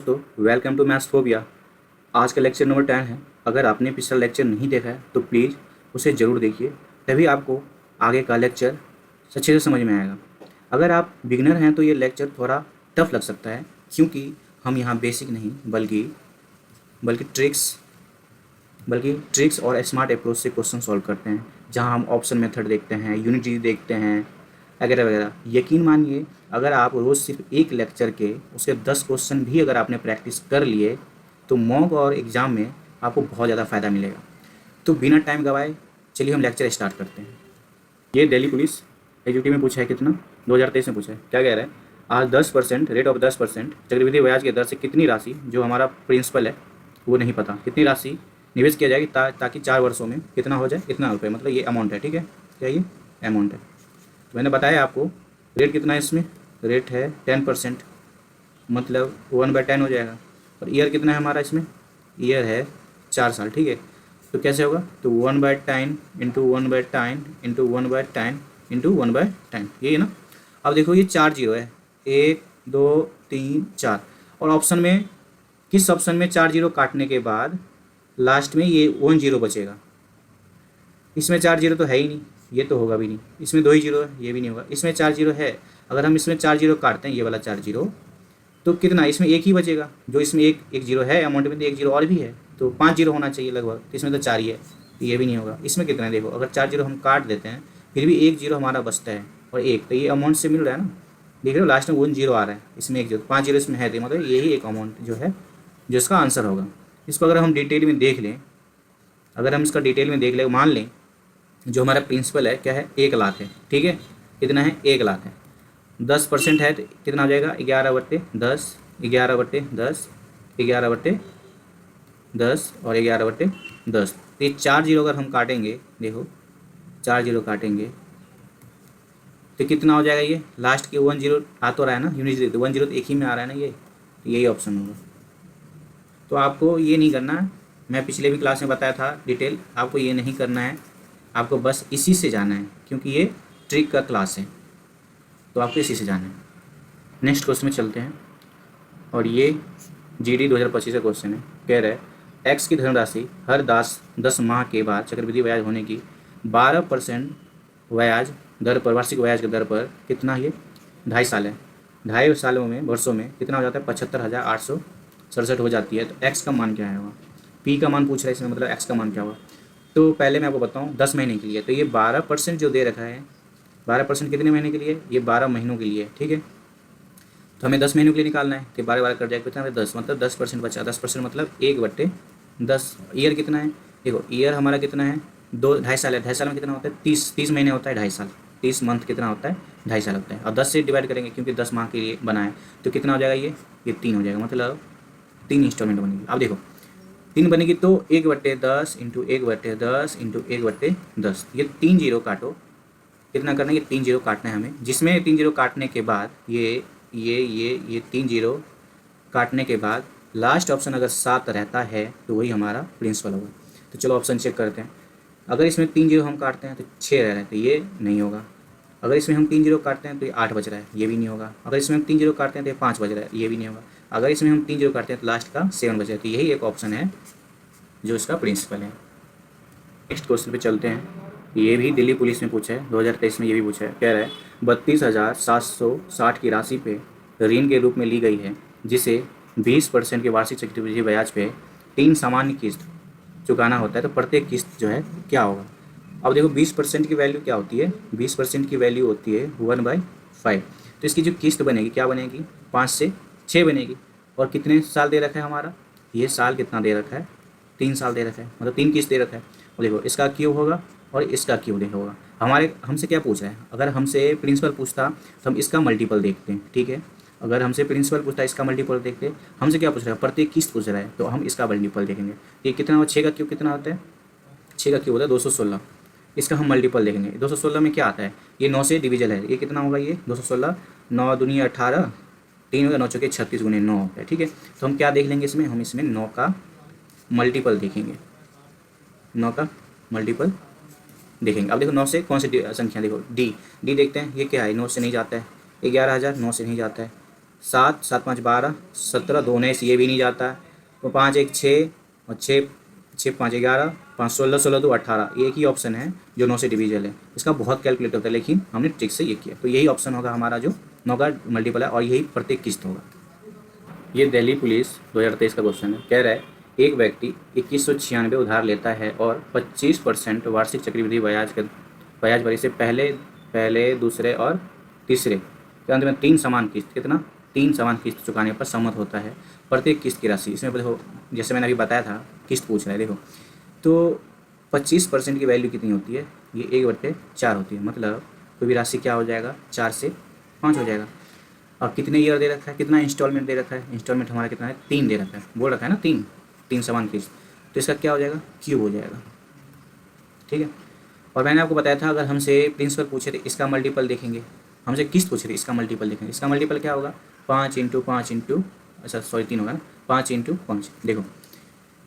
दोस्तों welcome to maths phobia. आज का लेक्चर नंबर 10 है। अगर आपने पिछला लेक्चर नहीं देखा है तो प्लीज़ उसे ज़रूर देखिए, तभी आपको आगे का लेक्चर अच्छे से समझ में आएगा। अगर आप बिगनर हैं तो ये लेक्चर थोड़ा टफ लग सकता है, क्योंकि हम यहाँ बेसिक नहीं बल्कि ट्रिक्स और स्मार्ट अप्रोच से क्वेश्चन सॉल्व करते हैं, जहाँ हम ऑप्शन मेथड देखते हैं, यूनिटी देखते हैं वगैरह वगैरह। यकीन मानिए, अगर आप रोज़ सिर्फ एक लेक्चर के उसके 10 क्वेश्चन भी अगर आपने प्रैक्टिस कर लिए तो मॉक और एग्ज़ाम में आपको बहुत ज़्यादा फ़ायदा मिलेगा। तो बिना टाइम गवाए चलिए हम लेक्चर स्टार्ट करते हैं। ये दिल्ली पुलिस एग्जीक्यूटिव में पूछा है, कितना 2023 में पूछा है। क्या कह रहा है? आज 10% रेट ऑफ 10% चक्रवृद्धि ब्याज की दर से कितनी राशि, जो हमारा प्रिंसिपल है वो नहीं पता, कितनी राशि निवेश किया जाएगी ताकि 4 वर्षों में कितना हो जाए, इतना रुपये, मतलब ये अमाउंट है। ठीक है, क्या ये अमाउंट है? तो मैंने बताया आपको रेट कितना है, इसमें रेट है 10%, मतलब 1/10 हो जाएगा। और ईयर कितना है हमारा, इसमें ईयर है 4 साल। ठीक है, तो कैसे होगा? तो 1/10 इंटू 1/10 इंटू 1/10 इंटू 1/10, ये है ना। अब देखो ये 4 जीरो है, 1 2 3 4, और ऑप्शन में किस ऑप्शन में 4 जीरो काटने के बाद लास्ट में ये 1 जीरो बचेगा? इसमें 4 जीरो तो है ही नहीं, ये तो होगा भी नहीं। इसमें 2 ही जीरो है, ये भी नहीं होगा। इसमें 4 जीरो है, अगर हम इसमें 4 जीरो काटते हैं, ये वाला 4 जीरो, तो कितना इसमें एक ही बचेगा। जो इसमें एक जीरो है अमाउंट में, तो एक जीरो और भी है, तो 5 जीरो होना चाहिए लगभग। तो इसमें तो 4 ही है, तो ये भी नहीं होगा। इसमें कितना है देखो, अगर 4 जीरो हम काट देते हैं फिर भी एक जीरो हमारा बचता है, और एक तो ये अमाउंट से मिल रहा है ना, देख रहे हो लास्ट में 1 जीरो आ रहा है, इसमें एक जीरो, 5 जीरो इसमें है, तो मतलब यही एक अमाउंट जो है जो इसका आंसर होगा। इसको अगर हम डिटेल में देख लें, अगर हम इसका डिटेल में देख लें, मान लें जो हमारा प्रिंसिपल है क्या है, 1 लाख है। ठीक है, कितना है? 1 लाख है। 10% है तो कितना हो जाएगा? 11/10, 11/10, 11/10 और 11/10। तो ये 4 जीरो अगर हम काटेंगे, देखो 4 जीरो काटेंगे तो कितना हो जाएगा? ये लास्ट के 1 जीरो आ तो रहा है ना, यूनिट 1 जीरो तो एक ही में आ रहा है ना, ये तो यही ऑप्शन होगा। तो आपको ये नहीं करना है, मैं पिछले भी क्लास में बताया था डिटेल, आपको ये नहीं करना है, आपको बस इसी से जाना है, क्योंकि ये ट्रिक का क्लास है, तो आपको इसी से जाना है। नेक्स्ट क्वेश्चन में चलते हैं, और ये जीडी 2025 का क्वेश्चन है। कह रहा है एक्स की धनराशि हर 10 माह के बाद चक्रवृद्धि ब्याज होने की 12% ब्याज दर पर, वार्षिक ब्याज की दर पर कितना, ये 2.5 साल है, 2.5 सालों में वर्षों में कितना हो जाता है? 75,867 हो जाती है। तो एक्स का मान क्या है वहाँ, पी का मान पूछ रहा है इसमें, मतलब एक्स का मान क्या हुआ। तो पहले मैं आपको बताऊँ 10 महीने के लिए, तो ये 12% जो दे रखा है, 12% कितने महीने के लिए? ये 12 महीनों के लिए। ठीक है, तो हमें 10 महीनों के लिए निकालना है, तो 12 कट जाएगा, कितना है? 10, मतलब 10% बचा। 10% मतलब 1/10। ईयर कितना है? देखो ईयर हमारा कितना है, 2.5 साल है। 2.5 साल में कितना होता है? 30 महीने होता है, 2.5 साल। 30 मंथ कितना होता है? 2.5 साल होता है। और 10 से डिवाइड करेंगे, क्योंकि 10 माह के लिए बना है, तो कितना हो जाएगा? ये 3 हो जाएगा, मतलब 3 इंस्टॉलमेंट बनेगी। अब देखो 3 बनेगी तो 1/10 इंटू 1/10 इंटू 1/10, ये 3 जीरो काटो, कितना करना है? ये 3 जीरो काटना है हमें, जिसमें 3 जीरो काटने के बाद ये 3 जीरो काटने के बाद लास्ट ऑप्शन अगर 7 रहता है तो वही हमारा प्रिंसिपल होगा। तो चलो ऑप्शन चेक करते हैं। अगर इसमें 3 जीरो हम काटते हैं तो 6 रह रहा है, तो ये नहीं होगा। अगर इसमें हम 3 जीरो काटते हैं तो ये 8 बच रहा है, ये भी नहीं होगा। अगर इसमें हम 3 जीरो काटते हैं तो ये 5 बच रहा है, ये भी नहीं होगा। अगर इसमें हम 3 जीरो काटते हैं तो लास्ट का 7 बच रहा है, तो यही एक ऑप्शन है जो इसका प्रिंसिपल है। नेक्स्ट क्वेश्चन पे चलते हैं। ये भी दिल्ली पुलिस में पूछा है, 2023 में ये भी पूछा है। कह रहा है 32,760 की राशि पे ऋण के रूप में ली गई है, जिसे 20% के वार्षिक चक्रवृद्धि ब्याज पे 3 सामान्य किस्त चुकाना होता है, तो प्रत्येक किस्त जो है क्या होगा? अब देखो 20% की वैल्यू क्या होती है? 20% की वैल्यू होती है 1/5। तो इसकी जो किस्त बनेगी क्या बनेगी? 5 से 6 बनेगी। और कितने साल दे रखा है हमारा? ये साल कितना दे रखा है? 3 साल दे रखा है, मतलब 3 किस्त दे रखा है। और देखो इसका क्यों होगा और इसका क्यों देखा होगा। हमसे क्या पूछा है? अगर हमसे प्रिंसिपल पूछता तो हम इसका मल्टीपल देखते हैं। ठीक है, अगर हमसे प्रिंसिपल पूछता है इसका मल्टीपल देखते हैं। हमसे क्या पूछ रहा है? प्रत्येक किस्त पूछ रहा है, तो हम इसका मल्टीपल देखेंगे। ये कितना हो? 6 का क्यूब कितना होता है? 6 का क्यूब होता है 216। इसका हम मल्टीपल देखेंगे। 216 में क्या आता है? ये 9 से डिविजल है, ये कितना होगा? ये 216, 9 दूनी 18, 3 होगा, 9 चौके 36 गुने 9 होता है। ठीक है, तो हम क्या देख लेंगे इसमें? हम इसमें 9 का मल्टीपल देखेंगे, 9 का मल्टीपल देखेंगे। अब देखो 9 से कौन सी संख्या, देखो डी देखते हैं, ये क्या है? 9 से नहीं जाता है। 11,000 9 से नहीं जाता है। 7, 7 5 12, 17, 2 9 ये भी नहीं जाता है, तो 5 1 6 और 6 6 5 11, 5 16, 16 2 18, एक ही ऑप्शन है जो 9 से डिविजल है। इसका बहुत कैलकुलेट होता है, लेकिन हमने ट्रिक से ये किया, तो यही ऑप्शन होगा हमारा जो 9 का मल्टीपल है, और यही प्रत्येक किस्त होगा। ये दिल्ली पुलिस 2023 का क्वेश्चन है। कह रहा है एक व्यक्ति 2196 उधार लेता है और 25% वार्षिक चक्रवृद्धि ब्याज भरी से पहले दूसरे और तीसरे के अंत में 3 समान किस्त, कितना 3 समान किस्त चुकाने पर सम्मत होता है। प्रत्येक किस्त की राशि, इसमें देखो जैसे मैंने अभी बताया था किस्त पूछ रहा है, देखो तो 25% की वैल्यू कितनी होती है, ये 1/4 होती है, मतलब कोई भी राशि क्या हो जाएगा 4 से 5 हो जाएगा। और कितने ईयर दे रखा है, कितना इंस्टॉलमेंट दे रखा है, इंस्टॉलमेंट हमारा कितना है 3 दे रखा है, बोल रखा है ना 3 समान किस्त, तो इसका क्या हो जाएगा क्यूब हो जाएगा, ठीक है। और मैंने आपको बताया था अगर हमसे प्रिंसिपल पूछे थे इसका मल्टीपल देखेंगे, हमसे किस्त पूछे थे इसका मल्टीपल देखेंगे, इसका मल्टीपल क्या होगा 5 × 5 × अच्छा सॉरी 3 होगा ना, 5 × 5। देखो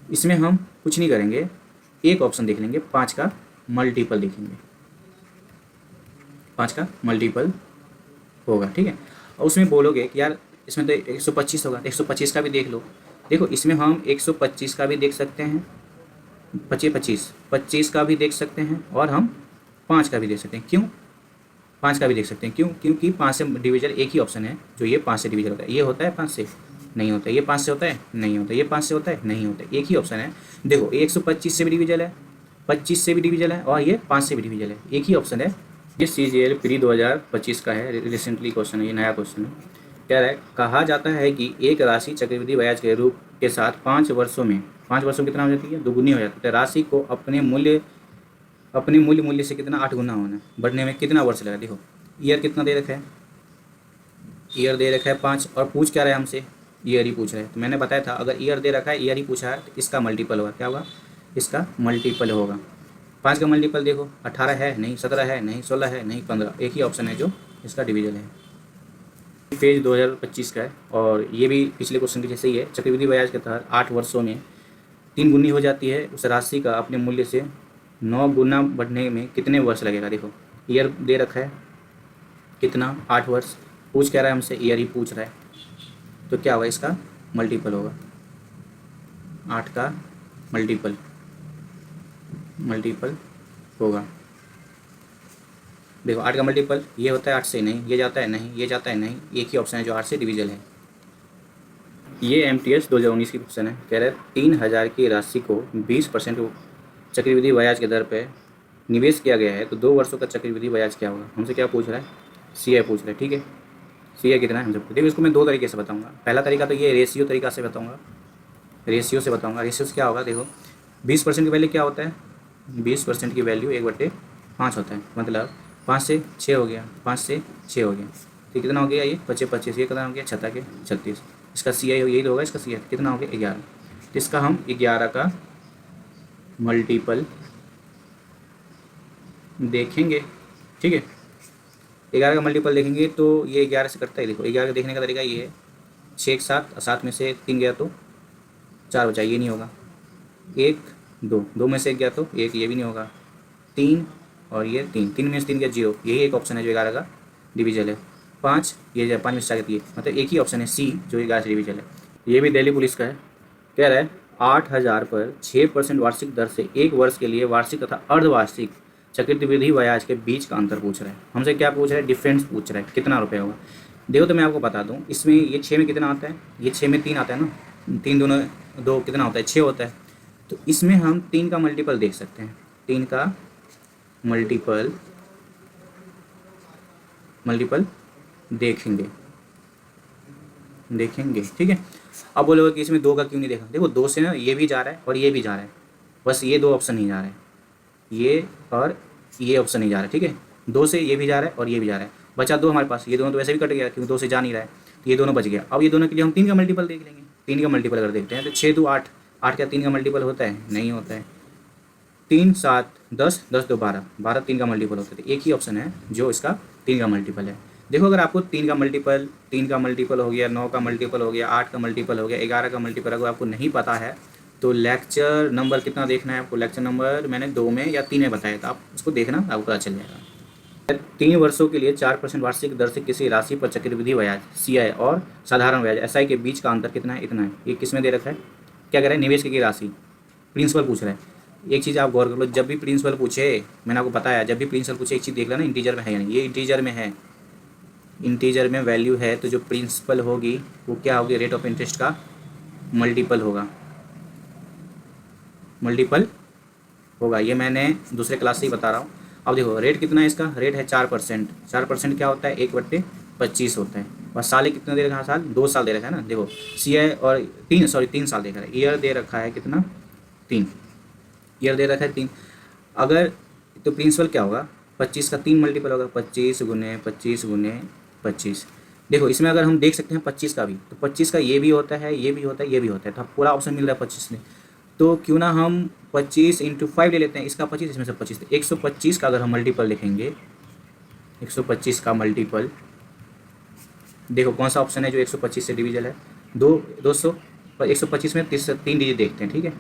इसमें हम कुछ नहीं करेंगे, एक ऑप्शन देख लेंगे, 5 का मल्टीपल देखेंगे, 5 का मल्टीपल होगा, ठीक है। और उसमें बोलोगे कि यार इसमें तो 125 होगा, 125 का भी देख लो। देखो इसमें हम 125 का भी देख सकते हैं, 25 का भी देख सकते हैं, और हम 5 का भी देख सकते हैं। क्यों 5 का भी देख सकते हैं, क्यों, क्योंकि 5 से डिविजल एक ही ऑप्शन है जो ये 5 से डिविजल होता है। ये होता है 5 से, नहीं होता है। ये 5 से होता है, नहीं होता है। ये 5 से होता है, नहीं होता है। एक ही ऑप्शन है। देखो ये 125 से भी डिविजल है, 25 से भी डिविजल है, और ये 5 से भी डिविजल है, एक ही ऑप्शन है। ये CGL प्री 2025 का है, रिसेंटली क्वेश्चन है, ये नया क्वेश्चन है। कह रहा है कहा जाता है कि एक राशि चक्रवृद्धि ब्याज के रूप के साथ 5 वर्षों में कितना हो जाती है, दोगुनी हो जाती है। राशि को अपने मूल्य से कितना 8 गुना होना है, बढ़ने में कितना वर्ष लगा। देखो ईयर कितना दे रखा है, ईयर दे रखा है 5, और पूछ क्या रहा है हमसे, ईयर ही पूछ रहा है। तो मैंने बताया था अगर ईयर दे रखा है, ईयर ही पूछा है, तो इसका मल्टीपल होगा, क्या होगा, इसका मल्टीपल होगा। 5 का मल्टीपल देखो 18 है नहीं, 17 है नहीं, 16 है नहीं, 15, एक ही ऑप्शन है जो इसका डिविजन है। पेज 2025 का है, और ये भी पिछले क्वेश्चन के जैसे ही है। चक्रवृद्धि ब्याज के तहत 8 वर्षों में 3 गुनी हो जाती है, उस राशि का अपने मूल्य से 9 गुना बढ़ने में कितने वर्ष लगेगा। देखो ईयर दे रखा है कितना 8 वर्ष, पूछ कह रहा है हमसे, ईयर ही पूछ रहा है, तो क्या होगा, इसका मल्टीपल होगा, 8 का मल्टीपल होगा। देखो 8 का मल्टीपल ये होता है 8 से, नहीं ये जाता है, नहीं ये जाता है, नहीं, एक ही ऑप्शन है जो 8 से डिविजल है। ये MTS 2019 की क्वेश्चन है। कह रहा है 3000 की राशि को 20% चक्रवृद्धि ब्याज के दर पे निवेश किया गया है, तो 2 वर्षों का चक्रवृद्धि ब्याज क्या होगा। हमसे क्या पूछ रहा है, CI पूछ रहा है, ठीक है। CI कितना है हमसे। देखो इसको मैं 2 तरीके से बताऊँगा। पहला तरीका तो ये रेशियो तरीका से बताऊँगा, रेशियो से क्या होगा। देखो 20% की वैल्यू क्या होता है, 20% की वैल्यू 1/5 होता है, मतलब 5 से 6 हो गया, 5 से 6 हो गया, तो कितना हो गया, ये 25, ये कितना हो गया 6 के 36। इसका CI यही तो होगा, इसका CI कितना हो गया 11, तो इसका हम 11 का मल्टीपल देखेंगे, ठीक है। 11 का मल्टीपल देखेंगे तो ये 11 से कटता है। देखो 11 का देखने का तरीका ये है, 6 एक 7, 7 में से 3 गया तो 4 बचा, ये नहीं होगा। 1 2, 2 में से 1 गया तो 1, ये भी नहीं होगा। 3 और ये 3 में से 3 गया 0, यही एक ऑप्शन है जो 11 का डिविजल है। 5 ये 5 में से 4 मतलब एक ही ऑप्शन है C जो 11 से डिविजल है। ये भी दिल्ली पुलिस का है। कह रहा है 8000 पर 6% वार्षिक दर से 1 वर्ष के लिए वार्षिक तथा अर्धवार्षिक चक्रवृद्धि ब्याज के बीच का अंतर पूछ रहा है। हमसे क्या पूछ रहा है, डिफरेंस पूछ रहा है, कितना रुपये होगा। देखो तो मैं आपको बता दूं, इसमें ये 6 में कितना आता है, ये 6 में 3 आता है ना, 3 दोनों 2 कितना होता है 6 होता है। तो इसमें हम 3 का मल्टीपल देख सकते हैं, 3 का मल्टीपल देखेंगे, ठीक है। अब बोलोगे कि इसमें 2 का क्यों नहीं देखा। देखो 2 से ना ये भी जा रहा है और ये भी जा रहा है, बस ये 2 ऑप्शन नहीं जा रहा है, ये और ये ऑप्शन नहीं जा रहा है, ठीक है। 2 से ये भी जा रहा है और ये भी जा रहा है, बचा 2 हमारे पास। ये दोनों तो वैसे भी कट गया क्योंकि 2 से जा नहीं रहा है, ये दोनों बच गया। अब ये दोनों के लिए हम 3 का मल्टीपल देख लेंगे। 3 का मल्टीपल अगर देखते हैं तो 6 2 8, 8 क्या 3 का मल्टीपल होता है, नहीं होता है। 3 7 10, 10 2 12, 12 3 का मल्टीपल होता है। एक ही ऑप्शन है जो इसका 3 का मल्टीपल है। देखो अगर आपको 3 का मल्टीपल हो गया, 9 का मल्टीपल हो गया, 8 का मल्टीपल हो गया, 11 का मल्टीपल अगर आपको नहीं पता है तो लेक्चर नंबर कितना देखना है आपको। लेक्चर नंबर मैंने 2 में या 3 में बताया था, आप उसको देखना, आपको पता चल जाएगा। 3 वर्षों के लिए 4% वार्षिक दर से किसी राशि पर चक्रवृद्धि ब्याज CI और साधारण ब्याज SI के बीच का अंतर कितना है? इतना है। ये किस में दे रखा है? क्या कह रहा है? निवेश की राशि, प्रिंसिपल पूछ रहा है। एक चीज़ आप गौर कर लो, जब भी प्रिंसिपल पूछे, मैंने आपको बताया, जब भी प्रिंसिपल पूछे एक चीज़ देख लेना इंटीजर में है या नहीं। ये इंटीजर में है, इंटीजर में वैल्यू है, तो जो प्रिंसिपल होगी वो क्या होगी? रेट ऑफ इंटरेस्ट का मल्टीपल होगा, मल्टीपल होगा। ये मैंने दूसरे क्लास से ही बता रहा हूँ। अब देखो रेट कितना है इसका? रेट है 4%। 4% क्या होता है? 1/25 होता है। और साल कितना दे रखा है? साल 2 साल दे रखा है ना। देखो CI और 3 साल दे रखा है। ईयर दे रखा है कितना? 3 ईयर दे रखा है 3। अगर तो प्रिंसिपल क्या होगा? 25 का 3 मल्टीपल होगा, 25 × 25 × 25। देखो इसमें अगर हम देख सकते हैं 25 का भी, तो 25 का ये भी होता है, ये भी होता है, ये भी होता है, तो अब पूरा ऑप्शन मिल रहा है 25 में। तो क्यों ना हम 25 × 5 ले लेते हैं। इसका 25, इसमें से 25, 125 का अगर हम मल्टीपल लिखेंगे, 125 का मल्टीपल, देखो कौन सा ऑप्शन है जो 125 से डिविजल है? 200 पर 125 में 3 डिजिट देखते हैं, ठीक है,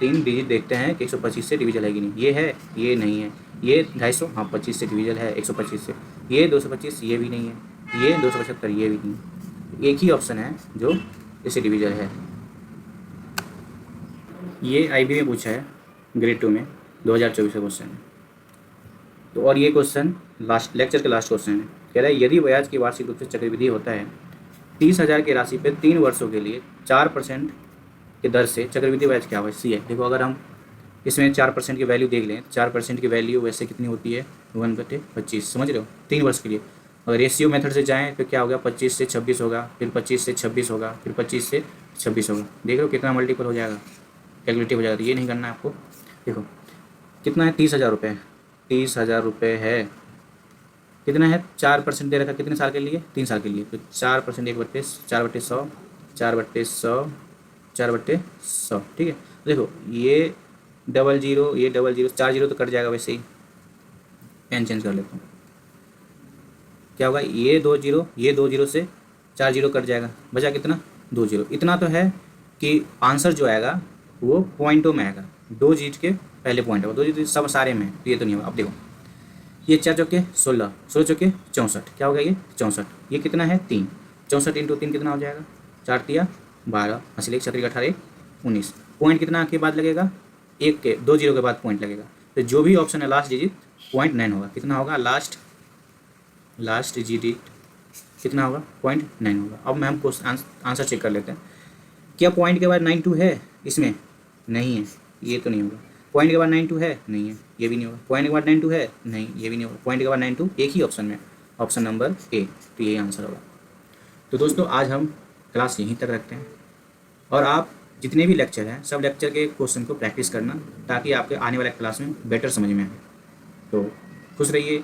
3 डिजिट देखते हैं कि 125 से डिविजल है कि नहीं। ये है, ये नहीं है, ये 250, हाँ 25 से डिविजल है 125 से, ये 225, ये भी नहीं है, ये 275, ये भी नहीं है। एक ही ऑप्शन है जो इससे डिविजल है। ये IB में पूछा है ग्रेड 2 में 2024 का क्वेश्चन है। तो और ये क्वेश्चन लास्ट लेक्चर का लास्ट क्वेश्चन है। कह रहा है यदि ब्याज की वार्षिक रूप से चक्रवृद्धि होता है 30,000 की राशि पर 3 वर्षों के लिए 4% की दर से चक्रवृद्धि ब्याज क्या है? C है। देखो अगर हम इसमें 4% की वैल्यू देख लें, 4% की वैल्यू वैसे कितनी होती है? 1/25, समझ रहे हो? 3 वर्ष के लिए। अगर रेशियो मेथड से जाएँ तो क्या होगा? 25 से 26 होगा, फिर 25 से 26 होगा, फिर 25 से 26 होगा। देख लो कितना मल्टीपल हो जाएगा, कैलकुलेटिव हो जाएगा। तो ये नहीं करना है आपको। देखो कितना है? 30,000 रुपये, 30,000 रुपये है। कितना है? 4% दे रखा, कितने साल के लिए? 3 साल के लिए। तो 4%, 1/4/100, 4/100, 4/100, ठीक है। देखो ये 00, ये 00, 4 जीरो तो कट जाएगा वैसे ही। पेन चेंज कर लेता हूँ। क्या होगा? ये 2 जीरो, ये 2 जीरो से 4 जीरो कट जाएगा, बचा कितना? 2 जीरो। इतना तो है कि आंसर जो आएगा वो पॉइंटों में आएगा, 2 जीट के पहले पॉइंट होगा, 2 जीट सब सारे में, तो ये तो नहीं होगा। अब देखो ये 4 चौके 16, 16 चौके 64, क्या हो गया? ये 64। ये कितना है? 3। 64 × 3 कितना हो जाएगा? 4 तिया 12, 80 छत्तीस 18 19। पॉइंट कितना के बाद लगेगा? 1 के 2 जीरो के बाद पॉइंट लगेगा। तो जो भी ऑप्शन है लास्ट डिजिट 0.9 होगा। कितना होगा? लास्ट डिजिट कितना होगा? 0.9 होगा। अब मैं हमको आंसर चेक कर लेते हैं। क्या पॉइंट के बाद 92 है इसमें? नहीं है, ये तो नहीं होगा। पॉइंट के बाद 92 है? नहीं है, ये भी नहीं होगा। पॉइंट के बाद 92 है? नहीं, ये भी नहीं होगा। पॉइंट के बाद 92 एक ही ऑप्शन में, ऑप्शन नंबर A, तो यही आंसर होगा। तो दोस्तों आज हम क्लास यहीं तक रखते हैं, और आप जितने भी लेक्चर हैं सब लेक्चर के क्वेश्चन को प्रैक्टिस करना, ताकि आपके आने वाले क्लास में बेटर समझ में आए। तो खुश रहिए।